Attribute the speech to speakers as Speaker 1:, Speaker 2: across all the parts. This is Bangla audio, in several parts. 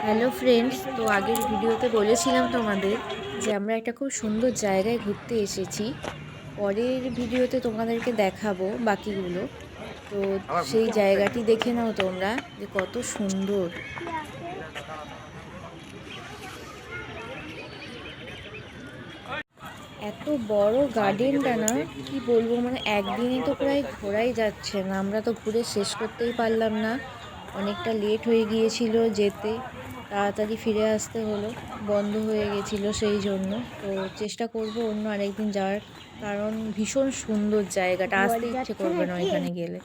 Speaker 1: হ্যালো ফ্রেন্ডস, তো আগের ভিডিওতে বলেছিলাম তোমাদের যে আমরা একটা খুব সুন্দর জায়গায় ঘুরতে এসেছি। পরের ভিডিওতে তোমাদেরকে দেখাবো বাকিগুলো। তো সেই জায়গাটি দেখে নাও তোমরা যে কত সুন্দর। এত বড় গার্ডেনটা না, কি বলবো, মানে একদিনে তো প্রায় ঘোরাই যাচ্ছে না। আমরা তো ঘুরে শেষ করতেই পারলাম না, অনেকটা লেট হয়ে গিয়েছিল যেতে, তাড়াতাড়ি ফিরে আসতে হলো, বন্ধ হয়ে গেছিলো সেই জন্য। তো চেষ্টা করব অন্য আরেকদিন যাওয়ার, কারণ ভীষণ সুন্দর জায়গাটা, আসতে ইচ্ছে করবে না ওইখানে গেলে।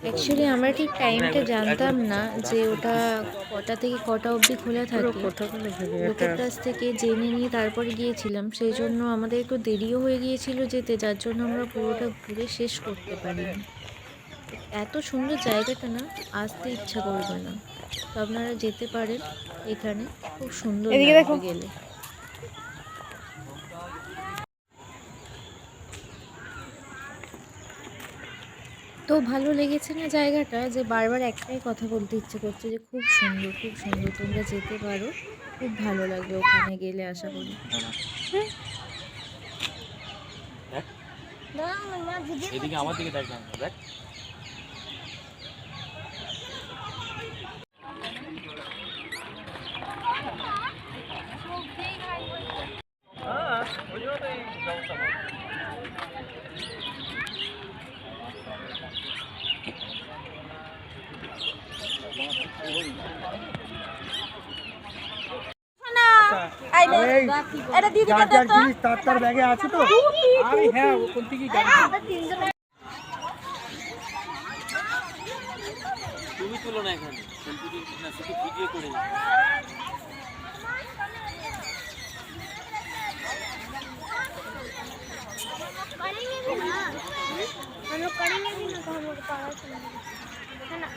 Speaker 1: অ্যাকচুয়ালি আমরা ঠিক টাইমটা জানতাম না যে ওটা কটা থেকে কটা অবধি খোলা থাকে। লোকের কাছ থেকে জেনে নিয়ে তারপরে গিয়েছিলাম, সেই জন্য আমাদের একটু দেরিও হয়ে গিয়েছিল যেতে, যার জন্য আমরা পুরোটা ঘুরে শেষ করতে পারিনি। এত সুন্দর জায়গাটা না, আসতে ইচ্ছা করবে না। তো আপনারা যেতে পারেন, এখানে খুব সুন্দর লাগবে গেলে। তো ভালো লেগেছে না জায়গাটা, যে বারবার একটাই কথা বলতে ইচ্ছে করছে যে খুব সুন্দর, খুব সুন্দর। তোমরা যেতে পারো, খুব ভালো লাগবে ওখানে গেলে, আশা করি।
Speaker 2: এদিকে আমার দিকে দেখ না, দেখ। ব্যাগে আছে তো? আরে হ্যাঁ, কোন থেকে তুমি তুলো না এখানে, শুধু ভিডিও করে। हम लोग करेंगे भी ना, तो हम लोग पागल है ना।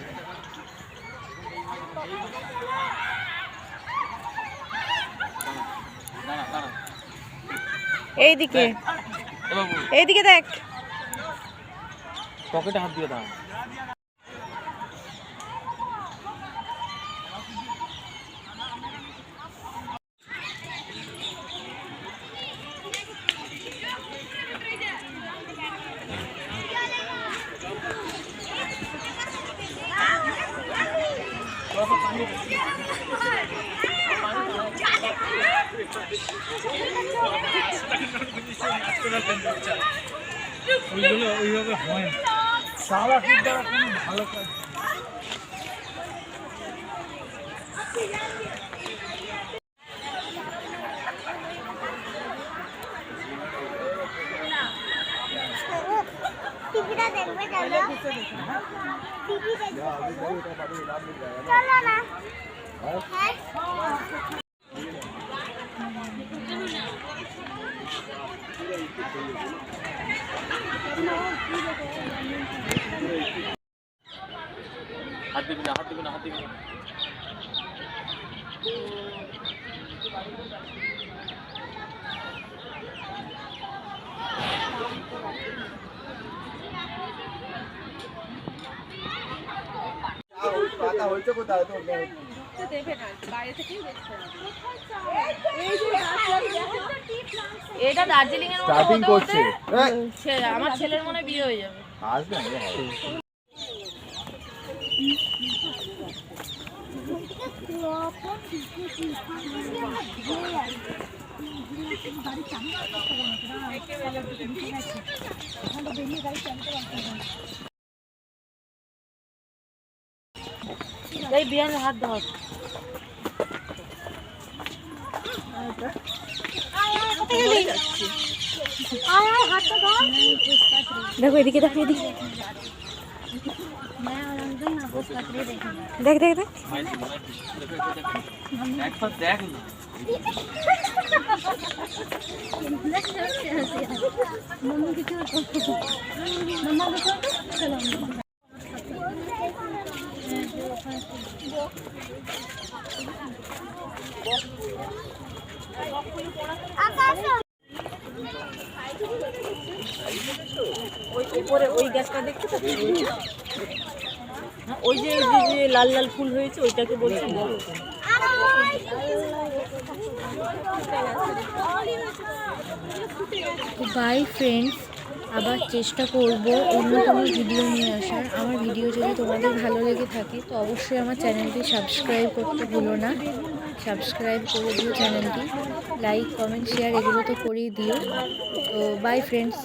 Speaker 2: এইদিকে এইদিকে দেখ, পকেটে হাত দিয়ে দাও। ওইভাবে হয় না, সারা দ্বারা কোনো ভালো কাজ। টিভিটা দেখবে, চলো না হ্যাঁ
Speaker 3: হাত দিবি না, হাত দিবি না, হাত দিবি না।
Speaker 4: পাতা হয়েছে কোথায় তো
Speaker 1: এটা দার্জিলিং এর মতো
Speaker 4: স্টার্টিং করছে
Speaker 1: আমার ছেলের মনে বিয়ে হয়ে যাবে।
Speaker 4: আসবে
Speaker 1: এই বিয়ানের হাত ধর। দেখো এদিকে দেখো এদিকে দেখ দেখ দেখ
Speaker 3: একবার দেখ না।
Speaker 1: ওই উপরে ওই গাছটা দেখতে পাচ্ছি, ওই যে যে লাল লাল ফুল হয়েছে ওইটাকে বলছি বড়। বাই ফ্রেন্ডস, আবার চেষ্টা করব অন্য কোনো ভিডিও নিয়ে আসার। আমার ভিডিও যদি তোমাদের ভালো লেগে থাকে তো অবশ্যই আমার চ্যানেলটি সাবস্ক্রাইব করতে ভুলো না। সাবস্ক্রাইব করে দিও চ্যানেলটি, লাইক কমেন্ট শেয়ার এগুলো তো করেই দিও। তো বাই ফ্রেন্ডস।